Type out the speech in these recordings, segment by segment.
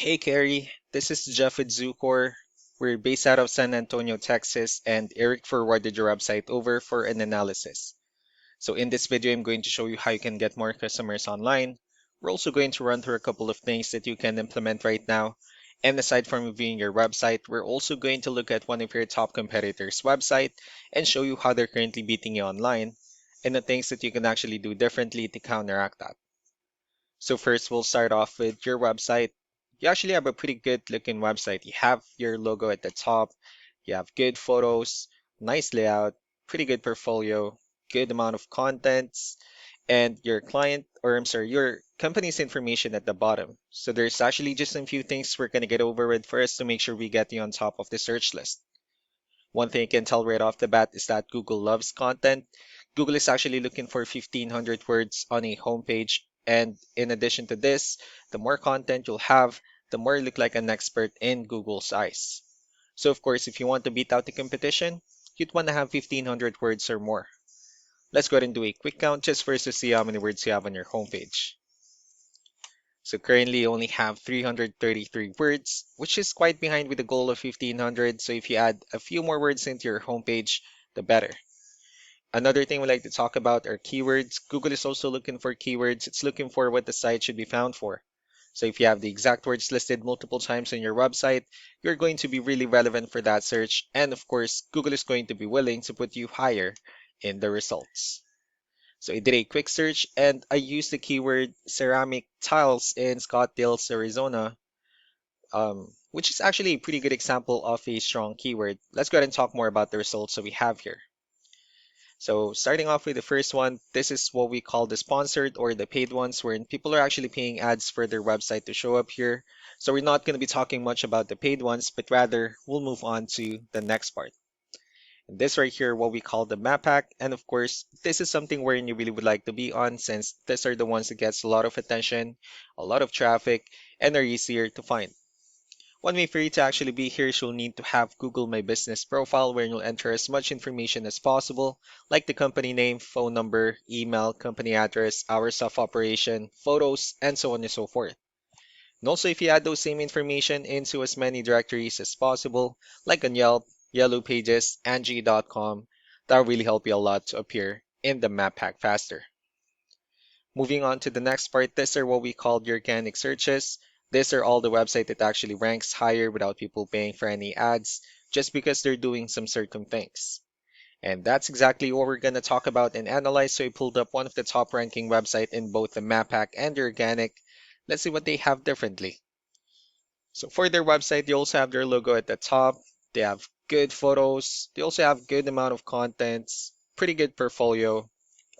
Hey Carrie, this is Jeff with Zucor. We're based out of San Antonio, Texas, and Eric forwarded your website over for an analysis. So in this video, I'm going to show you how you can get more customers online. We're also going to run through a couple of things that you can implement right now. And aside from reviewing your website, we're also going to look at one of your top competitors' website and show you how they're currently beating you online and the things that you can actually do differently to counteract that. So first, we'll start off with your website. You actually have a pretty good looking website. You have your logo at the top, you have good photos, nice layout, pretty good portfolio, good amount of contents, and your client, or I'm sorry, your company's information at the bottom. So there's actually just a few things we're going to get over with first to make sure we get you on top of the search list. One thing you can tell right off the bat is that Google loves content. Google is actually looking for 1,500 words on a homepage. And in addition to this, the more content you'll have, the more you look like an expert in Google's eyes. So of course, if you want to beat out the competition, you'd want to have 1,500 words or more. Let's go ahead and do a quick count just first to see how many words you have on your homepage. So currently you only have 333 words, which is quite behind with the goal of 1,500. So if you add a few more words into your homepage, the better. Another thing we like to talk about are keywords. Google is also looking for keywords. It's looking for what the site should be found for. So if you have the exact words listed multiple times on your website, you're going to be really relevant for that search. And of course, Google is going to be willing to put you higher in the results. So I did a quick search and I used the keyword ceramic tiles in Scottsdale, Arizona, which is actually a pretty good example of a strong keyword. Let's go ahead and talk more about the results that we have here. So starting off with the first one, this is what we call the sponsored or the paid ones, wherein people are actually paying ads for their website to show up here. So we're not going to be talking much about the paid ones, but rather we'll move on to the next part. This right here, what we call the map pack. And of course, this is something wherein you really would like to be on since these are the ones that gets a lot of attention, a lot of traffic, and are easier to find. One way for you to actually be here is you'll need to have Google My Business profile where you'll enter as much information as possible, like the company name, phone number, email, company address, hours of operation, photos, and so on and so forth. And also if you add those same information into as many directories as possible, like on Yelp, Yellow Pages, Angie.com, that'll really help you a lot to appear in the map pack faster. Moving on to the next part, these are what we call the organic searches. These are all the website that actually ranks higher without people paying for any ads, just because they're doing some certain things. And that's exactly what we're going to talk about and analyze. So I pulled up one of the top ranking website in both the map pack and the organic. Let's see what they have differently. So for their website, they also have their logo at the top. They have good photos. They also have good amount of contents, pretty good portfolio.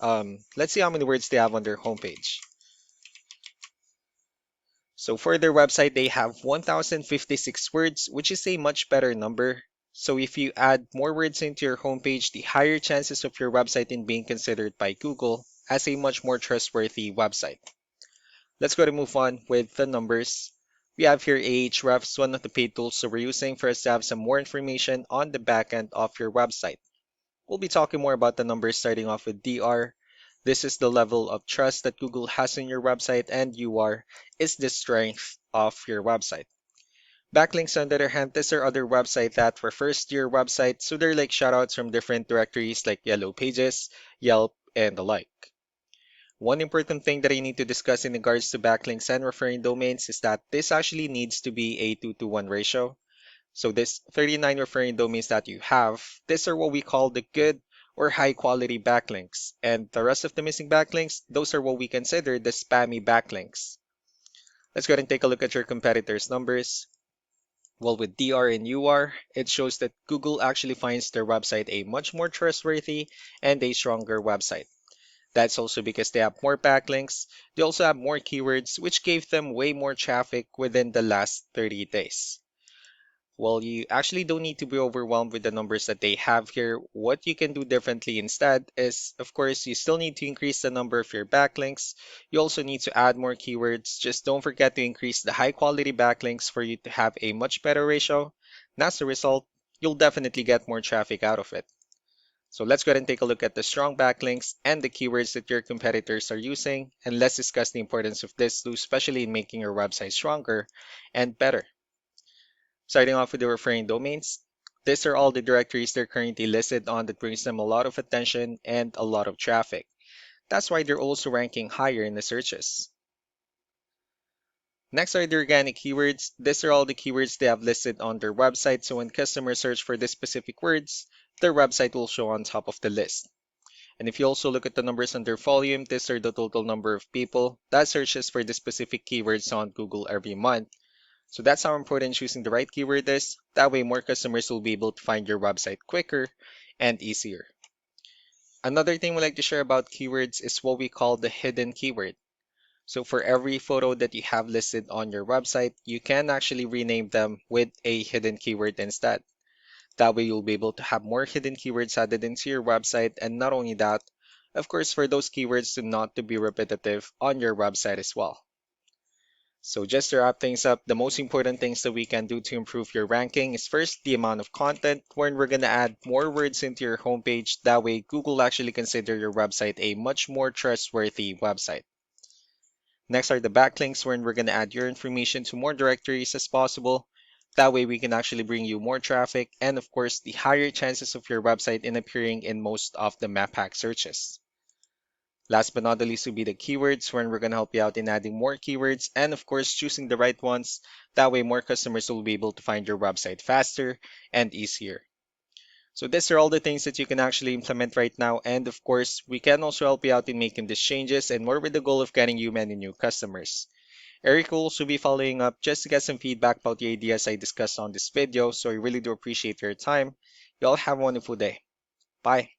Let's see how many words they have on their homepage. So for their website, they have 1,056 words, which is a much better number. So if you add more words into your homepage, the higher chances of your website in being considered by Google as a much more trustworthy website. Let's go to move on with the numbers. We have here Ahrefs, one of the paid tools that we're using for us to have some more information on the backend of your website. We'll be talking more about the numbers starting off with DR. This is the level of trust that Google has in your website, and UR is the strength of your website. Backlinks, on the other hand, these are other websites that refers to your website, so they're like shoutouts from different directories like Yellow Pages, Yelp, and the like. One important thing that I need to discuss in regards to backlinks and referring domains is that this actually needs to be a 2-to-1 ratio. So this 39 referring domains that you have, these are what we call the good or high quality backlinks. And the rest of the missing backlinks, those are what we consider the spammy backlinks. Let's go ahead and take a look at your competitors' numbers. Well, with DR and UR, it shows that Google actually finds their website a much more trustworthy and a stronger website. That's also because they have more backlinks. They also have more keywords, which gave them way more traffic within the last 30 days. Well, you actually don't need to be overwhelmed with the numbers that they have here. What you can do differently instead is, of course, you still need to increase the number of your backlinks. You also need to add more keywords. Just don't forget to increase the high quality backlinks for you to have a much better ratio. And as a result, you'll definitely get more traffic out of it. So let's go ahead and take a look at the strong backlinks and the keywords that your competitors are using, and let's discuss the importance of this too, especially in making your website stronger and better. Starting off with the referring domains, these are all the directories they're currently listed on that brings them a lot of attention and a lot of traffic. That's why they're also ranking higher in the searches. Next are the organic keywords. These are all the keywords they have listed on their website, so when customers search for these specific words, their website will show on top of the list. And if you also look at the numbers under volume, these are the total number of people that searches for the specific keywords on Google every month. So that's how important choosing the right keyword is. That way more customers will be able to find your website quicker and easier. Another thing we like to share about keywords is what we call the hidden keyword. So for every photo that you have listed on your website, you can actually rename them with a hidden keyword instead. That way you'll be able to have more hidden keywords added into your website, and not only that, of course, for those keywords to not to be repetitive on your website as well. So just to wrap things up, the most important things that we can do to improve your ranking is first the amount of content, wherein we're going to add more words into your homepage. That way Google actually consider your website a much more trustworthy website. Next are the backlinks, wherein we're going to add your information to more directories as possible. That way we can actually bring you more traffic and of course the higher chances of your website in appearing in most of the map hack searches. Last but not the least will be the keywords, wherein we're going to help you out in adding more keywords and of course choosing the right ones. That way more customers will be able to find your website faster and easier. So these are all the things that you can actually implement right now, and of course we can also help you out in making these changes and more with the goal of getting you many new customers. Eric will also be following up just to get some feedback about the ideas I discussed on this video, so I really do appreciate your time. You all have a wonderful day. Bye.